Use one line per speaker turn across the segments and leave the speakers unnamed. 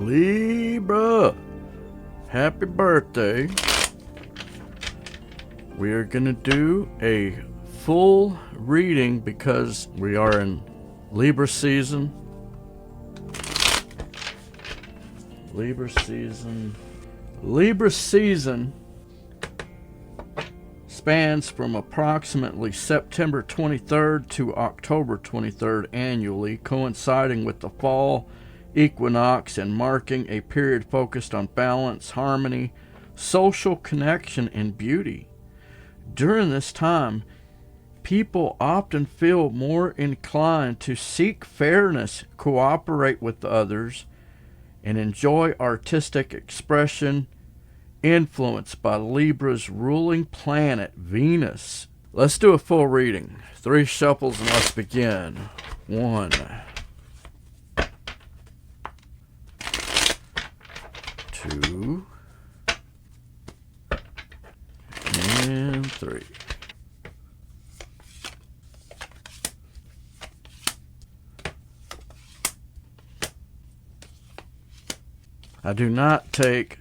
Libra, happy birthday. We are going to do a full reading because we are in Libra season. Libra season spans from approximately September 23rd to October 23rd annually, coinciding with the fall equinox and marking a period focused on balance, harmony, social connection, and beauty. During this time, people often feel more inclined to seek fairness, cooperate with others, and enjoy artistic expression influenced by Libra's ruling planet, Venus. Let's do a full reading. 3 shuffles and let's begin. 1, 2, and 3. I do not take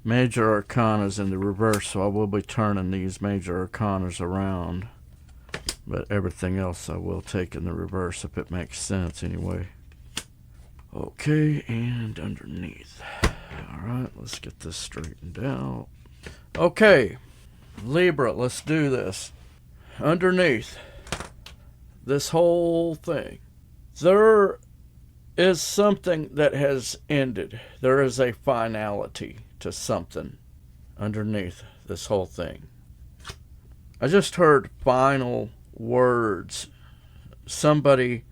major arcanas in the reverse, so I will be turning these major arcanas around. But everything else I will take in the reverse if it makes sense anyway. Okay, and underneath. Alright, let's get this straightened out. Okay, Libra, let's do this. Underneath this whole thing, there is something that has ended. There is a finality to something underneath this whole thing. I just heard final words. Somebody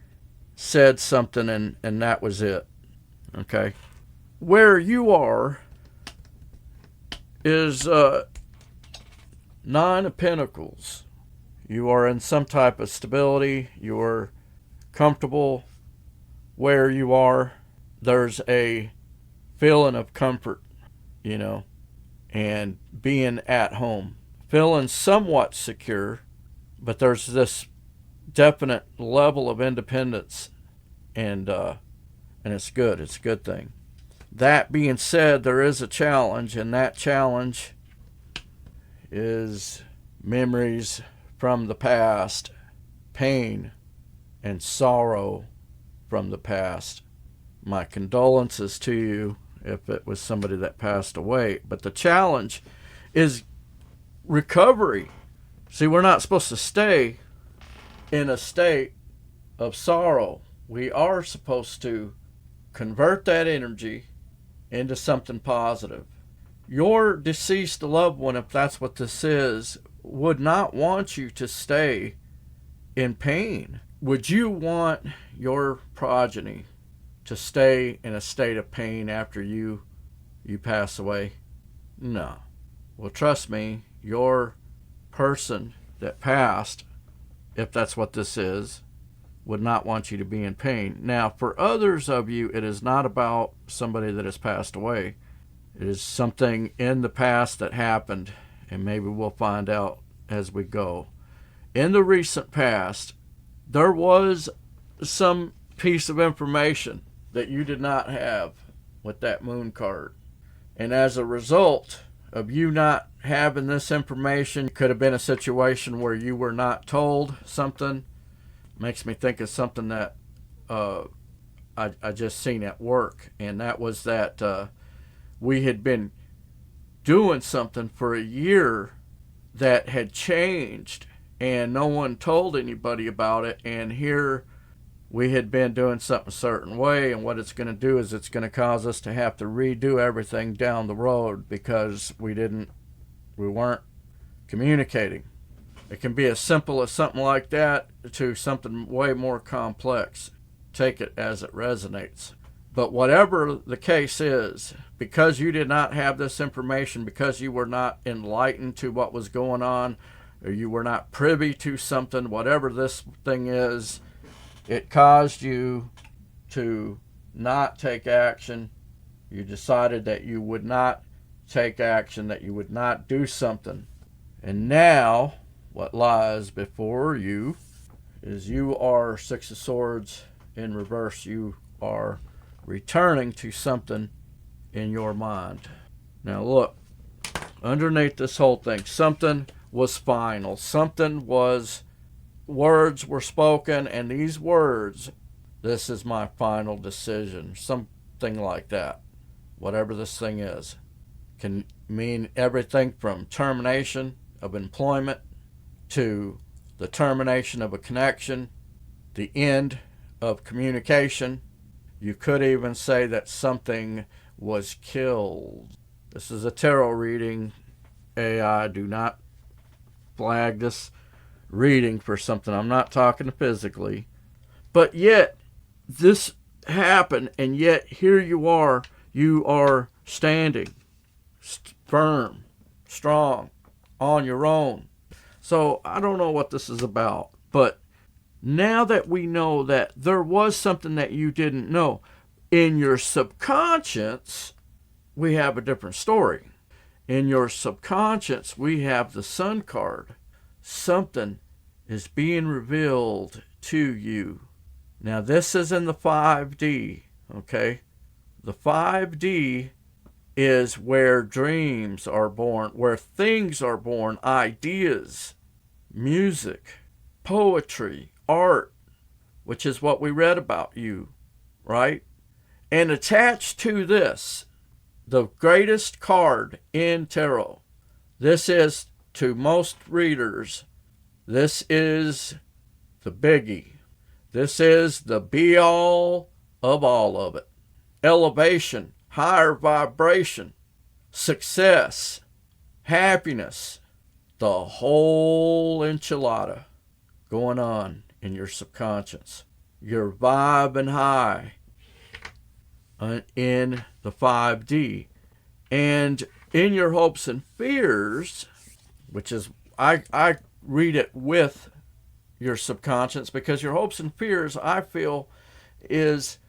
said something and that was it. Okay? Where you are is 9 of Pentacles. You are in some type of stability. You are comfortable where you are. There's a feeling of comfort, you know, and being at home. Feeling somewhat secure, but there's this definite level of independence, and it's good. It's a good thing. That being said, there is a challenge, and that challenge is memories from the past, pain and sorrow from the past. My condolences to you if it was somebody that passed away. But the challenge is recovery. See, we're not supposed to stay in a state of sorrow. We are supposed to convert that energy into something positive. Your deceased loved one, if that's what this is, would not want you to stay in pain. Would you want your progeny to stay in a state of pain after you pass away? No. Well, trust me, your person that passed, if that's what this is, would not want you to be in pain. Now, for others of you, it is not about somebody that has passed away. It is something in the past that happened, and maybe we'll find out as we go. In the recent past, there was some piece of information that you did not have with that moon card. And as a result of you not having this information, it could have been a situation where you were not told something. Makes me think of something that I just seen at work, and that was that we had been doing something for a year that had changed, and no one told anybody about it, and here we had been doing something a certain way, and what it's going to do is it's going to cause us to have to redo everything down the road because we weren't communicating. It can be as simple as something like that to something way more complex. Take it as it resonates. But whatever the case is, because you did not have this information, because you were not enlightened to what was going on, or you were not privy to something, whatever this thing is, it caused you to not take action. You decided that you would not take action, that you would not do something. And now, what lies before you is you are 6 of Swords in reverse. You are returning to something in your mind. Now look, underneath this whole thing, something was final. Something was, words were spoken, and these words, this is my final decision. Something like that. Whatever this thing is. Can mean everything from termination of employment to the termination of a connection, the end of communication. You could even say that something was killed. This is a tarot reading. AI, do not flag this reading for something. I'm not talking physically. But yet, this happened, and yet here you are standing firm, strong, on your own. So I don't know what this is about, but now that we know that there was something that you didn't know, in your subconscious, we have a different story. In your subconscious, we have the Sun card. Something is being revealed to you. Now, this is in the 5D, okay? The 5D is where dreams are born, where things are born, ideas, music, poetry, art, which is what we read about you, right? And attached to this, the greatest card in tarot, this is, to most readers, this is the biggie. This is the be-all of all of it. Elevation, higher vibration, success, happiness, the whole enchilada going on in your subconscious. You're vibing high in the 5D. And in your hopes and fears, which is, I read it with your subconscious, because your hopes and fears, I feel, is,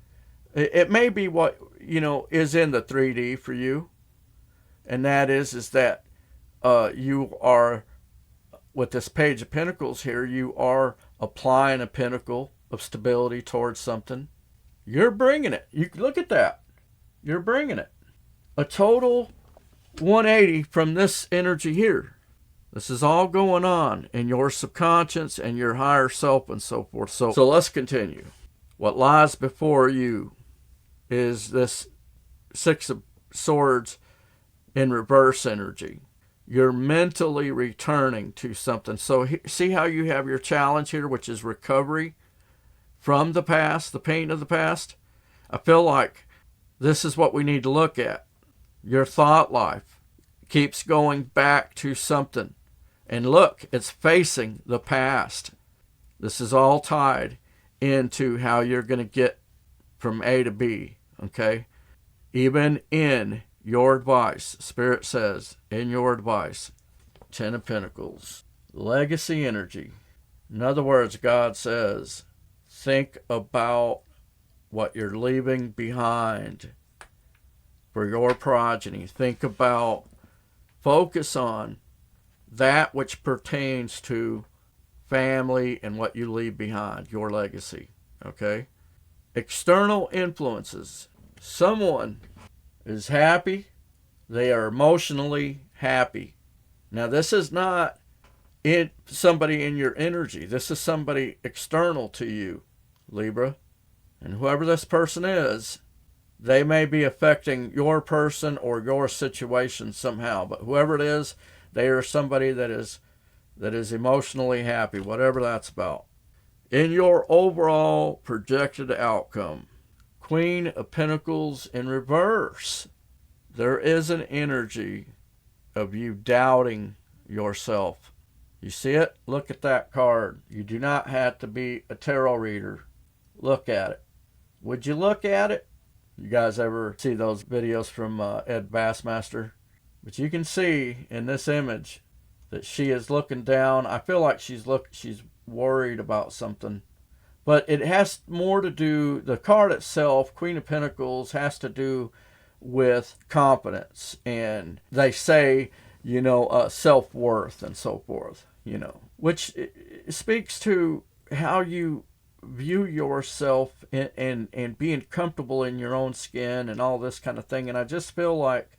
it may be what, is in the 3D for you. And that is that you are, with this Page of Pentacles here, you are applying a pinnacle of stability towards something. You're bringing it. You look at that. You're bringing it. A total 180 from this energy here. This is all going on in your subconscious and your higher self and so forth. So let's continue. What lies before you is this Six of Swords in reverse energy. You're mentally returning to something. So see how you have your challenge here, which is recovery from the past, the pain of the past? I feel like this is what we need to look at. Your thought life keeps going back to something. And look, it's facing the past. This is all tied into how you're going to get from A to B, okay? Even in your advice, Spirit says, in your advice, 10 of Pentacles, legacy energy. In other words, God says, think about what you're leaving behind for your progeny. Think about, focus on that which pertains to family and what you leave behind, your legacy, okay? External influences. Someone is happy. They are emotionally happy. Now, this is not somebody in your energy. This is somebody external to you, Libra. And whoever this person is, they may be affecting your person or your situation somehow. But whoever it is, they are somebody that is emotionally happy, whatever that's about. In your overall projected outcome, Queen of Pentacles in reverse, there is an energy of you doubting yourself. You see it? Look at that card. You do not have to be a tarot reader. Look at it. Would you look at it? You guys ever see those videos from Ed Bassmaster? But you can see in this image that she is looking down. I feel like she's worried about something. But it has more to do, the card itself, Queen of Pentacles, has to do with confidence. And they say, self-worth and so forth, which speaks to how you view yourself and being comfortable in your own skin and all this kind of thing. And I just feel like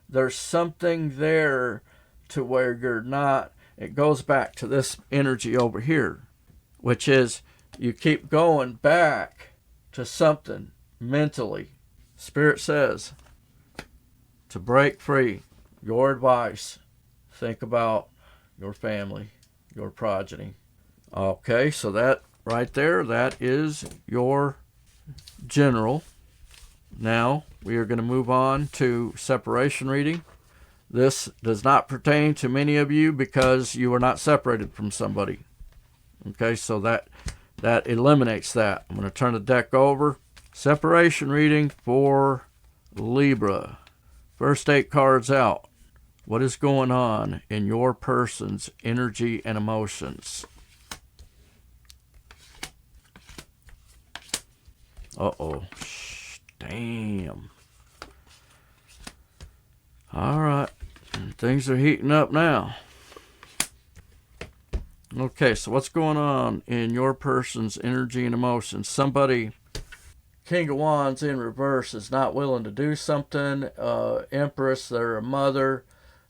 there's something there to where you're not. It goes back to this energy over here, which is you keep going back to something mentally. Spirit says to break free. Your advice, think about your family, your progeny. Okay, so that right there, that is your general. Now we are going to move on to separation reading. This does not pertain to many of you because you are not separated from somebody. Okay, so that eliminates that. I'm going to turn the deck over. Separation reading for Libra. First 8 cards out. What is going on in your person's energy and emotions? Uh-oh. Damn. All right. Things are heating up now. Okay, so what's going on in your person's energy and emotions? Somebody, King of Wands in reverse, is not willing to do something. Empress, they're a mother.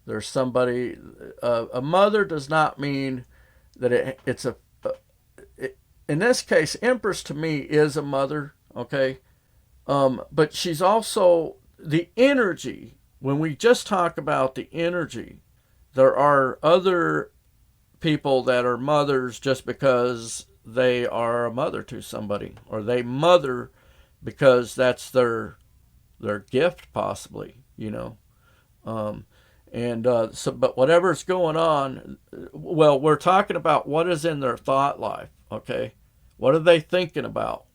There's somebody. A mother does not mean that it's a. In this case, Empress to me is a mother. Okay, but she's also the energy. When we just talk about the energy, there are other people that are mothers just because they are a mother to somebody, or they mother because that's their gift, possibly, you know. But whatever's going on, well, we're talking about what is in their thought life, okay? What are they thinking about?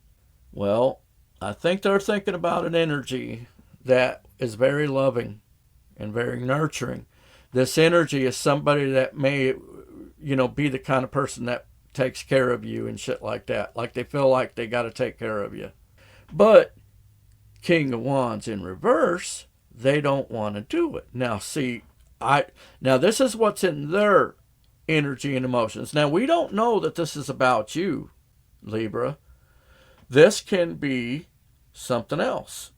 Well, I think they're thinking about an energy that is very loving and very nurturing. This energy is somebody that may, be the kind of person that takes care of you and shit like that. Like they feel like they got to take care of you. But King of Wands in reverse, they don't want to do it. Now, see, now this is what's in their energy and emotions. Now, we don't know that this is about you, Libra. This can be something else.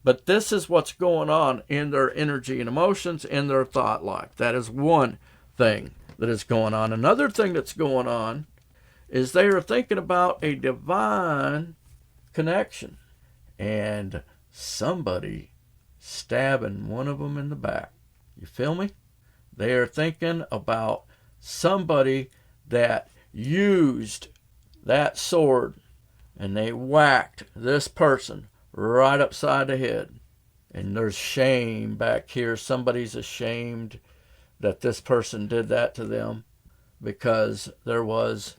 But this is what's going on in their energy and emotions, in their thought life. That is one thing that is going on. Another thing that's going on is they are thinking about a divine connection and somebody stabbing one of them in the back. You feel me? They are thinking about somebody that used that sword and they whacked this person right upside the head. And there's shame back here. Somebody's ashamed that this person did that to them because there was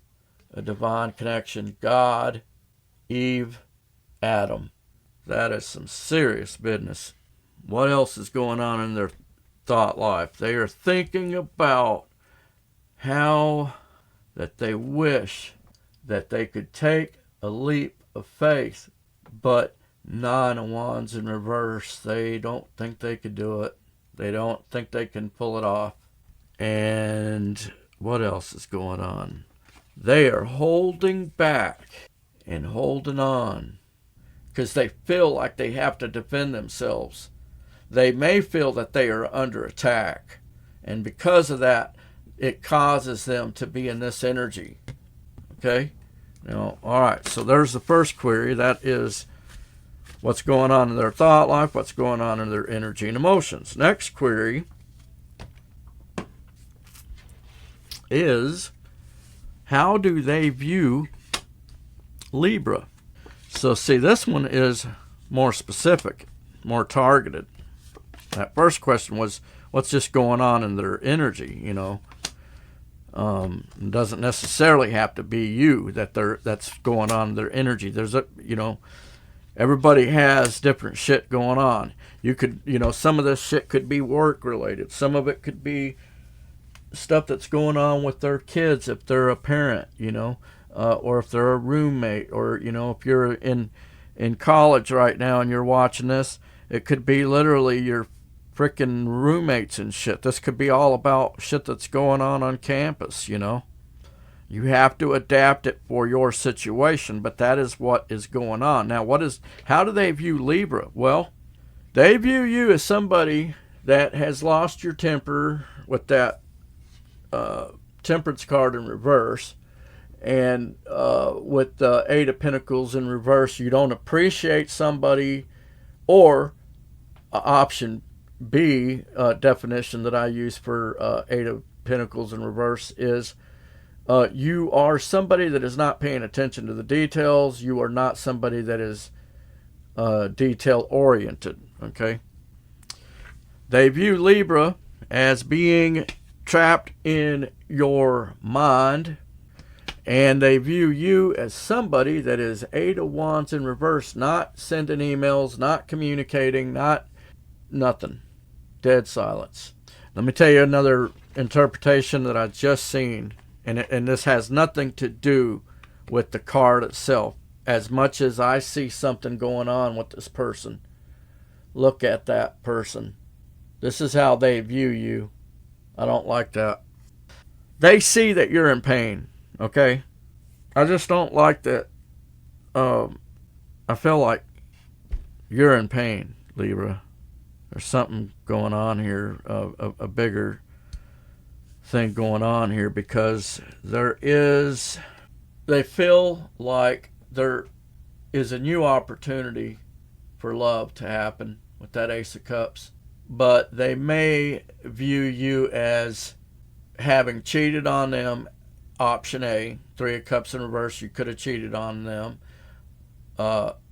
a divine connection. God, Eve, Adam. That is some serious business. What else is going on in their thought life? They are thinking about how that they wish that they could take a leap of faith, but 9 of Wands in reverse, they don't think they could do it. They don't think they can pull it off. And what else is going on? They are holding back and holding on because they feel like they have to defend themselves. They may feel that they are under attack. And because of that, it causes them to be in this energy. Okay? Now, all right, so there's the first query. That is what's going on in their thought life, what's going on in their energy and emotions. Next query is, how do they view Libra? So see, this one is more specific, more targeted. That first question was, what's just going on in their energy, It doesn't necessarily have to be you that's going on in their energy. There's everybody has different shit going on. You could, some of this shit could be work related. Some of it could be stuff that's going on with their kids if they're a parent, or if they're a roommate, or, if you're in college right now and you're watching this, it could be literally your freaking roommates and shit. This could be all about shit that's going on campus, You have to adapt it for your situation, but that is what is going on. Now, how do they view Libra? Well, they view you as somebody that has lost your temper with that Temperance card in reverse. And with the Eight of Pentacles in reverse, you don't appreciate somebody, or option B definition that I use for Eight of Pentacles in reverse is you are somebody that is not paying attention to the details. You are not somebody that is detail oriented. Okay. They view Libra as being trapped in your mind, and they view you as somebody that is Eight of Wands in reverse, not sending emails, not communicating, not nothing. Dead silence. Let me tell you another interpretation that I just seen, and this has nothing to do with the card itself. As much as I see something going on with this person, look at that person. This is how they view you. I don't like that. They see that you're in pain, okay? I just don't like that. I feel like you're in pain, Libra. There's something going on here, a bigger thing going on here, because they feel like there is a new opportunity for love to happen with that Ace of Cups. But they may view you as having cheated on them. Option A, Three of Cups in reverse, you could have cheated on them.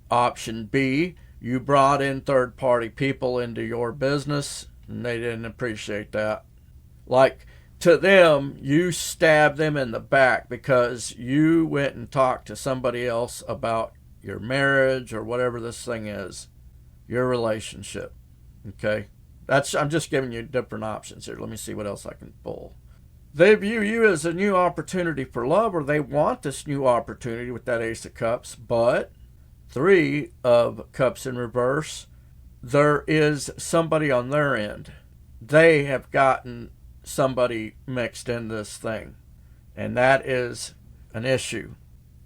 Option B, you brought in third-party people into your business, and they didn't appreciate that. Like, to them, you stabbed them in the back because you went and talked to somebody else about your marriage or whatever this thing is, your relationship. Okay? I'm just giving you different options here. Let me see what else I can pull. They view you as a new opportunity for love, or they want this new opportunity with that Ace of Cups, but Three of Cups in reverse, there is somebody on their end. They have gotten somebody mixed in this thing, and that is an issue.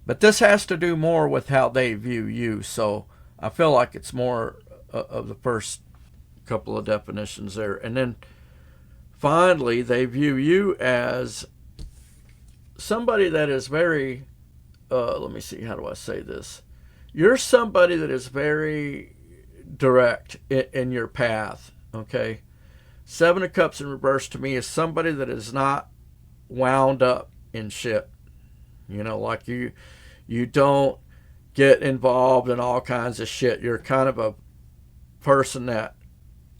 But this has to do more with how they view you, so I feel like it's more of the first couple of definitions there. And then finally, they view you as somebody that is very, let me see, how do I say this? You're somebody that is very direct in your path, okay? Seven of Cups in reverse to me is somebody that is not wound up in shit. You know, like you don't get involved in all kinds of shit. You're kind of a person that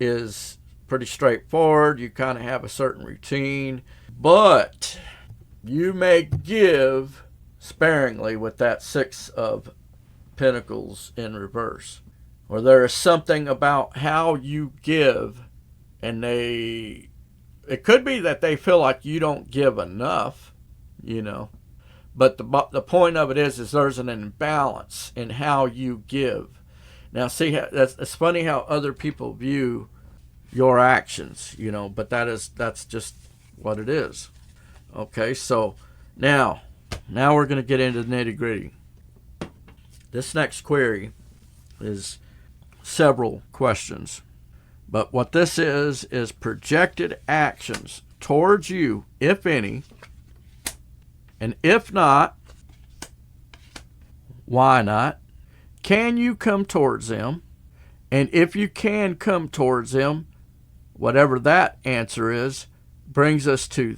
is pretty straightforward. You kind of have a certain routine, but you may give sparingly with that Six of Pentacles in reverse, or there is something about how you give, and it could be that they feel like you don't give enough, you know, but the point of it is there's an imbalance in how you give. Now, see, it's funny how other people view your actions, you know, but that's just what it is. Okay, so now we're going to get into the nitty gritty. This next query is several questions, but what this is projected actions towards you, if any, and if not, why not? Can you come towards them? And if you can come towards them, whatever that answer is, brings us to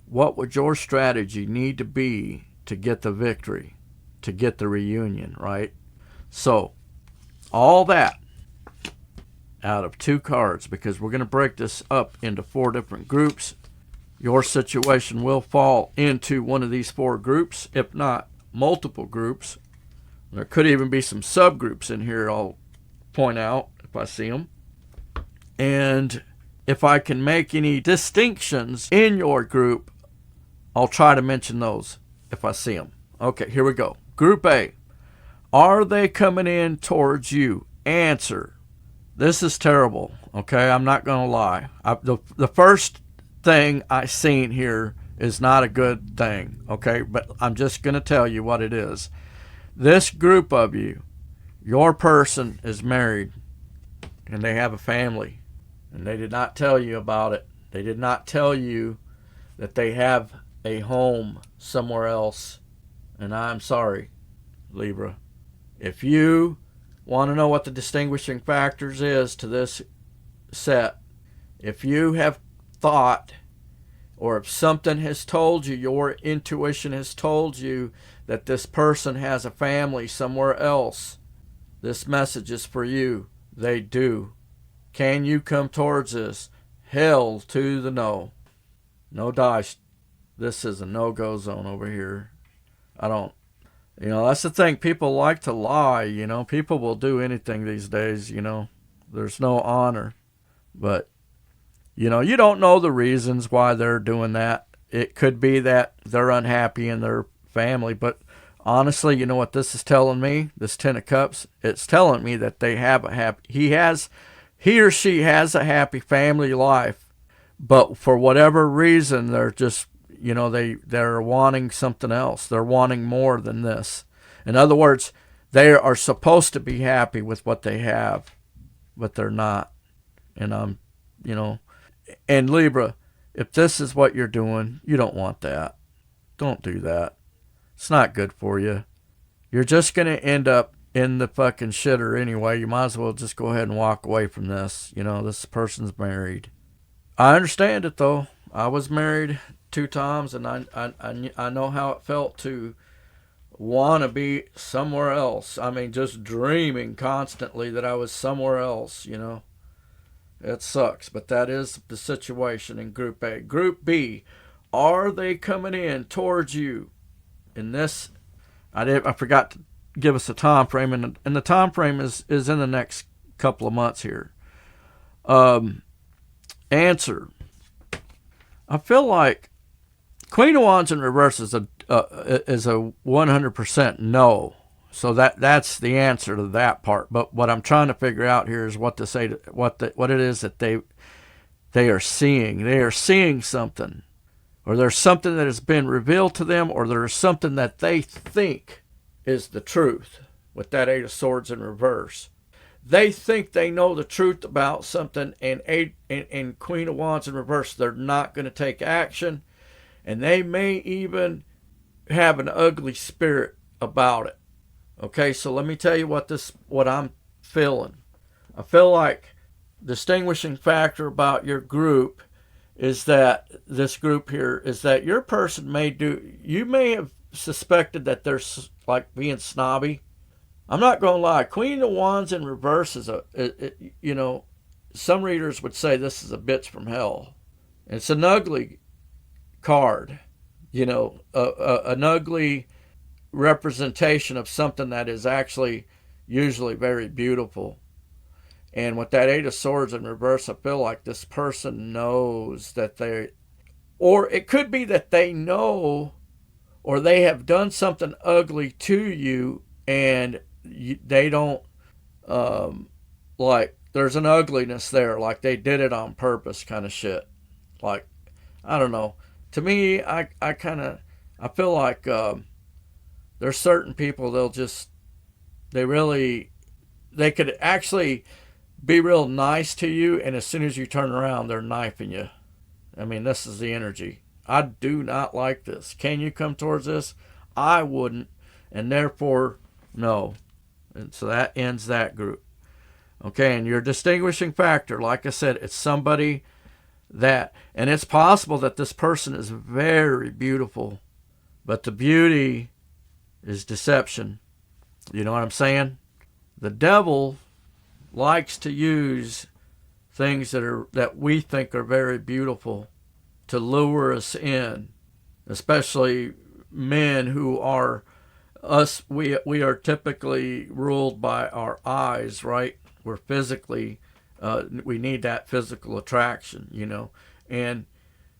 what would your strategy need to be to get the victory, to get the reunion, right? So, all that out of two cards, because we're going to break this up into 4 different groups. Your situation will fall into one of these 4 groups, if not multiple groups. There could even be some subgroups in here I'll point out if I see them. And if I can make any distinctions in your group, I'll try to mention those if I see them. Okay, here we go. Group A. Are they coming in towards you? Answer. This is terrible, okay? I'm not going to lie. The first thing I seen here is not a good thing, okay? But I'm just going to tell you what it is. This group of you, your person is married and they have a family, and they did not tell you about it. They did not tell you that they have a home somewhere else. And I'm sorry, Libra. If you want to know what the distinguishing factors is to this set, if you have thought, or if something has told you, your intuition has told you that this person has a family somewhere else, this message is for you. They do. Can you come towards this? Hell to the no. No dice. This is a no-go zone over here. I don't. That's the thing. People like to lie. People will do anything these days. There's no honor. But, you don't know the reasons why they're doing that. It could be that they're unhappy in their family. But honestly, you know what this is telling me? This Ten of Cups, it's telling me that they have a happy, he or she has a happy family life. But for whatever reason, they're just, they're wanting something else. They're wanting more than this. In other words, they are supposed to be happy with what they have, but they're not. And and Libra, if this is what you're doing, you don't want that. Don't do that. It's not good for you. You're just going to end up in the fucking shitter anyway. You might as well just go ahead and walk away from this. This person's married. I understand it, though. I was married 2 times, and I know how it felt to want to be somewhere else. I mean, just dreaming constantly that I was somewhere else, It sucks, but that is the situation in Group A. Group B, are they coming in towards you? In this, I forgot to give us a time frame, and the time frame is in the next couple of months here. Answer. I feel like Queen of Wands in reverse is a 100% no. So that's the answer to that part. But what I'm trying to figure out here is what to say to what it is that they are seeing. They are seeing something, or there's something that has been revealed to them, or there's something that they think is the truth. With that 8 of Swords in reverse, they think they know the truth about something, and Queen of Wands in reverse, they're not going to take action, and they may even have an ugly spirit about it. Okay, so let me tell you what I'm feeling. I feel like distinguishing factor about your group is that this group here is that your person you may have suspected that they're like being snobby. I'm not going to lie. Queen of Wands in reverse is some readers would say this is a bitch from hell. It's an ugly card, an ugly representation of something that is actually usually very beautiful. And with that 8 of Swords in reverse, I feel like this person knows that or it could be that they know, or they have done something ugly to you, and they don't, like, there's an ugliness there, like they did it on purpose kind of shit. Like, I don't know. To me, I feel like there's certain people, they could actually be real nice to you, and as soon as you turn around, they're knifing you. I mean, this is the energy. I do not like this. Can you come towards this? I wouldn't, and therefore, no. And so that ends that group. Okay, and your distinguishing factor, like I said, it's somebody and it's possible that this person is very beautiful, but the beauty is deception. You know what I'm saying? The devil likes to use things that we think are very beautiful to lure us in, especially men who are us. We are typically ruled by our eyes, right? We're physically, we need that physical attraction, and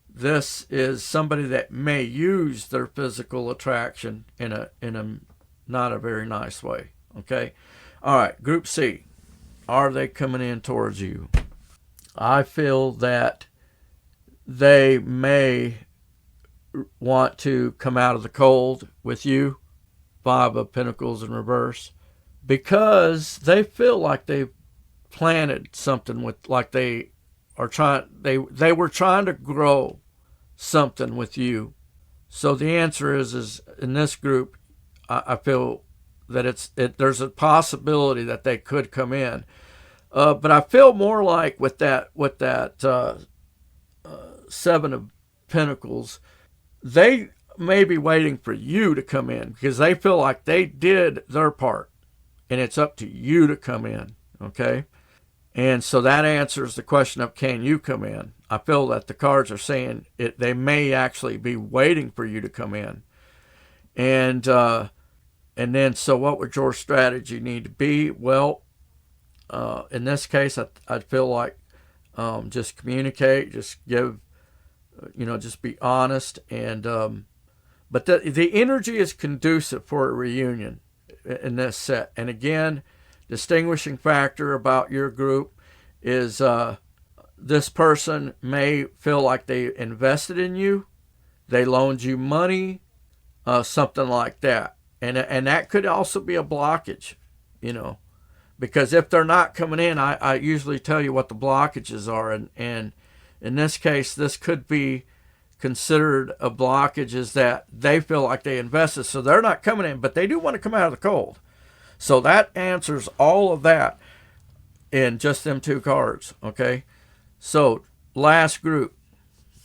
this is somebody that may use their physical attraction in a not a very nice way. Okay, all right. Group C, are they coming in towards you? I feel that they may want to come out of the cold with you, Five of Pentacles in reverse, because they feel like they've planted something with, like they are trying, they were trying to grow something with you. So the answer is in this group, I feel that there's a possibility that they could come in. But I feel more like with that Seven of Pentacles, they may be waiting for you to come in because they feel like they did their part and it's up to you to come in, okay? And so that answers the question of, can you come in? I feel that the cards are saying they may actually be waiting for you to come in. And then, so what would your strategy need to be? Well, in this case, I feel like just communicate, just give, just be honest. And but the energy is conducive for a reunion in this set. And again, distinguishing factor about your group is this person may feel like they invested in you, they loaned you money, something like that. And that could also be a blockage, because if they're not coming in, I usually tell you what the blockages are. And in this case, this could be considered a blockage, is that they feel like they invested, so they're not coming in, but they do want to come out of the cold. So that answers all of that in just them two cards, okay? So last group,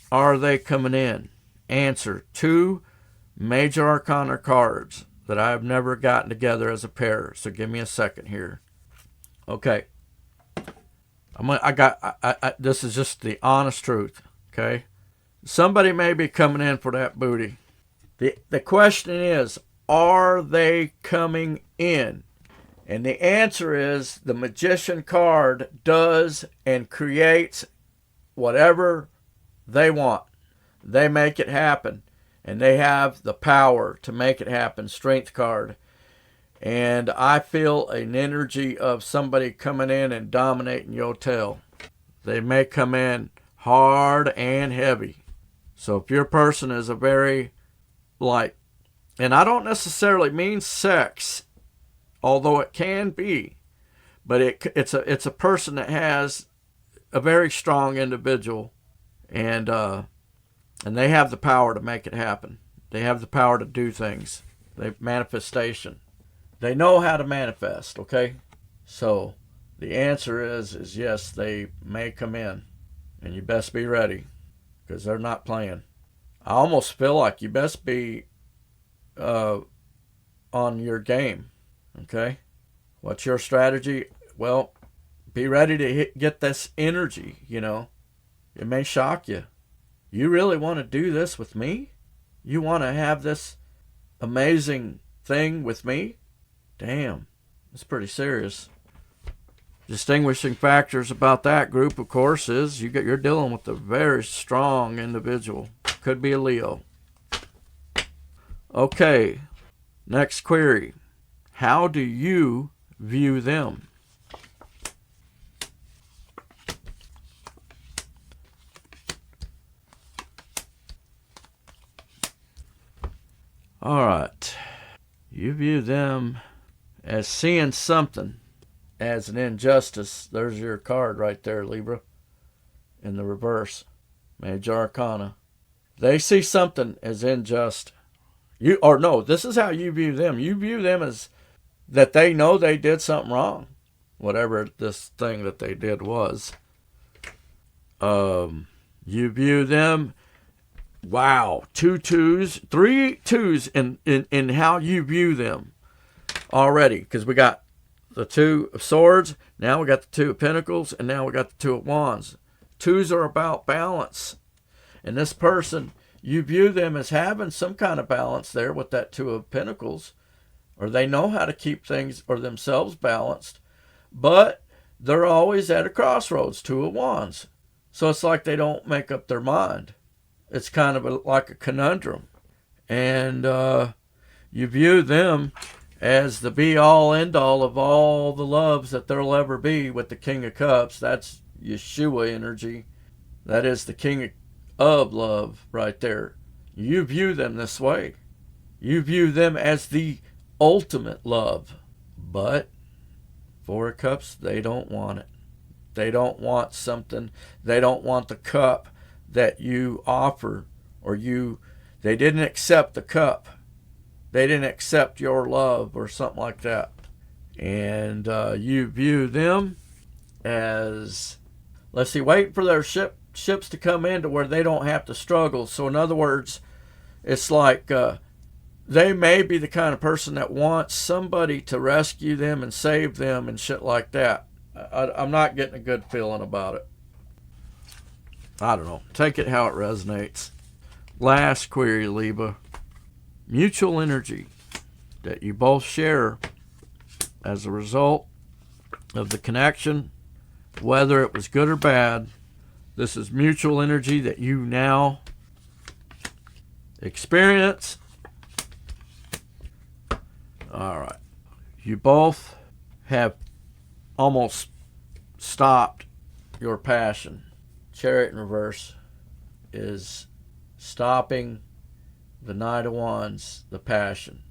are they coming in? Answer, two major arcana cards that I have never gotten together as a pair. So give me a second here. Okay. This is just the honest truth, okay? Somebody may be coming in for that booty. The question is, are they coming in? And the answer is the Magician card does and creates whatever they want. They make it happen. And they have the power to make it happen. Strength card. And I feel an energy of somebody coming in and dominating your tail. They may come in hard and heavy. So if your person is a very, and I don't necessarily mean sex, although it can be, but it's a person that has a very strong individual, and they have the power to make it happen. They have the power to do things. Manifestation. They know how to manifest, okay? So the answer is yes, they may come in, and you best be ready, because they're not playing. I almost feel like you best be on your game, okay? What's your strategy? Well, be ready to get this energy, It may shock you. You really want to do this with me? You want to have this amazing thing with me? Damn, it's pretty serious. Distinguishing factors about that group, of course, is you're dealing with a very strong individual. Could be a Leo. Okay, next query. How do you view them? All right. You view them as seeing something as an injustice. There's your card right there, Libra, in the reverse. Major Arcana. They see something as unjust. This is how you view them. You view them as that they know they did something wrong, whatever this thing that they did was. You view them, wow, 2 2s, 3 2s in how you view them already, because we got the 2 of Swords, now we got the 2 of Pentacles, and now we got the 2 of Wands. 2s are about balance. And this person, you view them as having some kind of balance there with that 2 of Pentacles, or they know how to keep things or themselves balanced, but they're always at a crossroads, 2 of Wands. So it's like they don't make up their mind. It's kind of like a conundrum. And you view them as the be-all, end-all of all the loves that there'll ever be with the King of Cups. That's Yeshua energy. That is the King of love right there. You view them this way. You view them as the ultimate love. But Four of Cups, they don't want it. They don't want something. They don't want the cup that you offer, or they didn't accept the cup. They didn't accept your love or something like that. And you view them as, let's see, waiting for their ships to come in to where they don't have to struggle. So in other words, it's like they may be the kind of person that wants somebody to rescue them and save them and shit like that. I'm not getting a good feeling about it. I don't know. Take it how it resonates. Last query, Libra. Mutual energy that you both share as a result of the connection, whether it was good or bad. This is mutual energy that you now experience. All right. You both have almost stopped your passion. Chariot in reverse is stopping the Knight of Wands, the passion,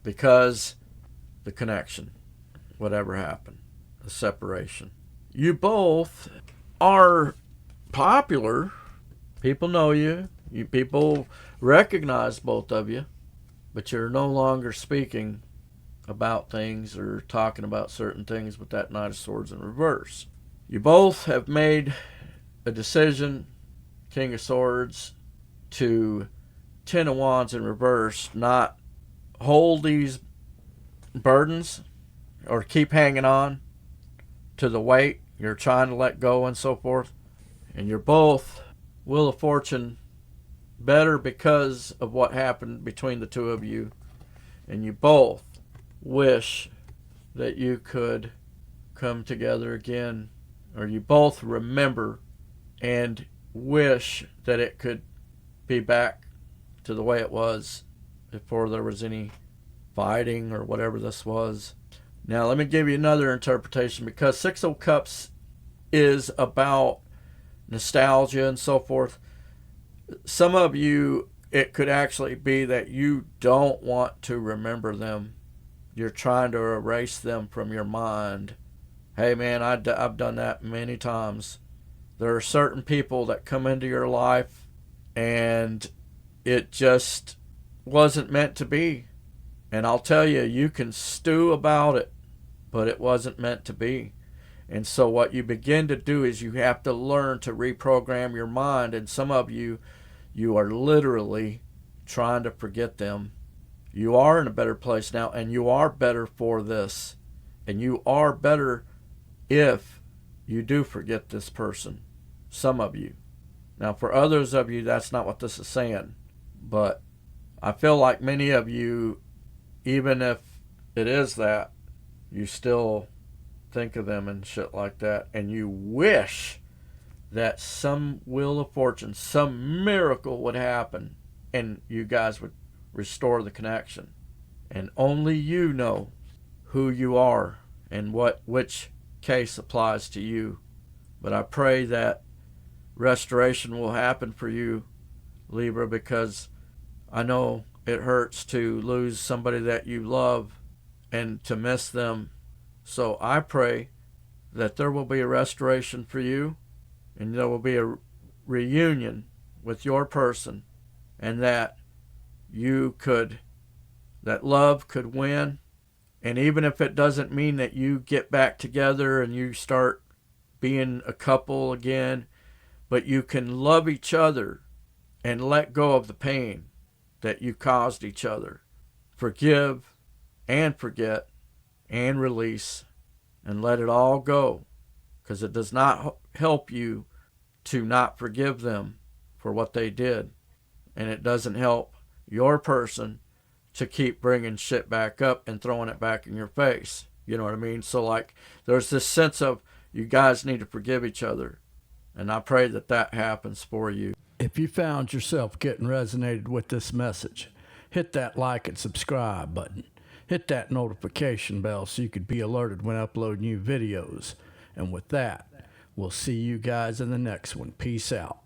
because the connection, whatever happened, the separation. You both are popular. People know you. People recognize both of you, but you're no longer speaking about things or talking about certain things with that Knight of Swords in reverse. You both have made a decision, King of Swords, to Ten of Wands in reverse, not hold these burdens or keep hanging on to the weight. You're trying to let go and so forth. And you're both Wheel of Fortune better because of what happened between the two of you. And you both wish that you could come together again, or you both remember and wish that it could be back to the way it was before there was any fighting or whatever this was. Now let me give you another interpretation, because Six of Cups is about nostalgia and so forth. Some of you, it could actually be that you don't want to remember them. You're trying to erase them from your mind. Hey man, I've done that many times. There are certain people that come into your life and it just wasn't meant to be. And I'll tell you, you can stew about it, but it wasn't meant to be. And so what you begin to do is you have to learn to reprogram your mind. And some of you are literally trying to forget them. You are in a better place now, and you are better for this. And you are better if you do forget this person. Some of you. Now, for others of you, that's not what this is saying. But I feel like many of you, even if it is that, you still think of them and shit like that. And you wish that some Wheel of Fortune, some miracle would happen, and you guys would restore the connection. And only you know who you are and which case applies to you. But I pray that restoration will happen for you, Libra, because I know it hurts to lose somebody that you love and to miss them. So I pray that there will be a restoration for you, and there will be a reunion with your person, and that that love could win. And even if it doesn't mean that you get back together and you start being a couple again, but you can love each other and let go of the pain that you caused each other. Forgive and forget and release and let it all go, because it does not help you to not forgive them for what they did, and it doesn't help your person to keep bringing shit back up and throwing it back in your face. You know what I mean? So like, there's this sense of you guys need to forgive each other, and I pray that that happens for you. If you found yourself getting resonated with this message, hit that like and subscribe button. Hit that notification bell so you could be alerted when I upload new videos. And with that, we'll see you guys in the next one. Peace out.